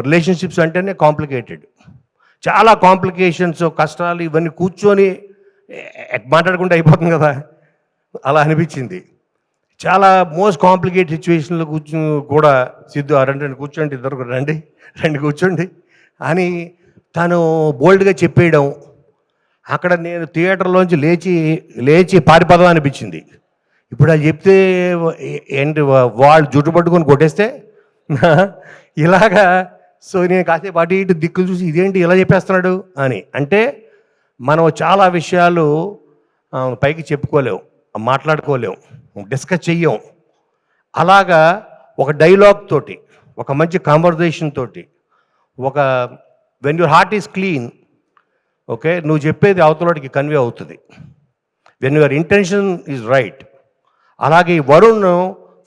Relationships అంటేనే complicated, చాలా complications, కష్టాలు ఇవన్నీ కూర్చొని మాట్లాడుకుంటే అయిపోతుంది కదా, అలా అనిపించింది. చాలా మోస్ట్ కాంప్లికేటెడ్ సిచ్యువేషన్లో కూడా సిద్ధు రండి కూర్చోండి, ఇద్దరు రండి కూర్చోండి అని తను బోల్డ్గా చెప్పేయడం. అక్కడ నేను థియేటర్లోంచి లేచి పారిపోదాం అనిపించింది. ఇప్పుడు అది చెప్తే ఏంటి, వాళ్ళు జుట్టు పట్టుకొని కొట్టేస్తే ఇలాగా. సో నేను కాసేపు అటు ఇటు దిక్కులు చూసి ఇదేంటి ఇలా చెప్పేస్తున్నాడు అని. అంటే మనం చాలా విషయాలు పైకి చెప్పుకోలేం, మాట్లాడుకోలేం, డిస్కస్ చెయ్యం. అలాగా ఒక డైలాగ్ తోటి, ఒక మంచి కాన్వర్జేషన్ తోటి, ఒక when your heart is clean, okay, నువ్వు చెప్పేది అవతలకి కన్వే అవుతుంది, when your intention is right. అలాగే Varun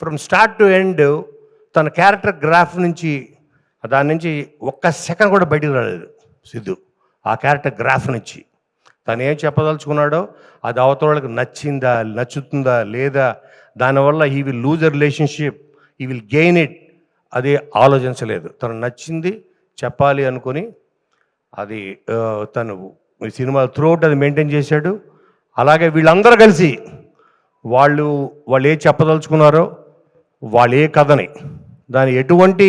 from start to end తన క్యారెక్టర్ గ్రాఫ్ నుంచి, దాని నుంచి ఒక్క సెకండ్ కూడా బయటికి రాలేదు సిద్ధు. ఆ క్యారెక్టర్ గ్రాఫ్ నుంచి తను ఏం చెప్పదలుచుకున్నాడో అది అవతలకి నచ్చుతుందా లేదా, దానివల్ల he will lose a relationship, he will gain it, అది ఆలోచించలేదు. తను నచ్చింది చెప్పాలి అనుకుని అది తను సినిమా త్రూఅవుట్ అది మెయింటైన్ చేశాడు. అలాగే వీళ్ళందరూ కలిసి వాళ్ళు ఏ చెప్పదలుచుకున్నారో, వాళ్ళు ఏ కథని, దాని ఎటువంటి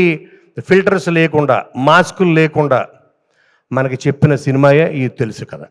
ఫిల్టర్స్ లేకుండా, మాస్కులు లేకుండా మనకి చెప్పిన సినిమాయే ఇది తెలుసు కదా.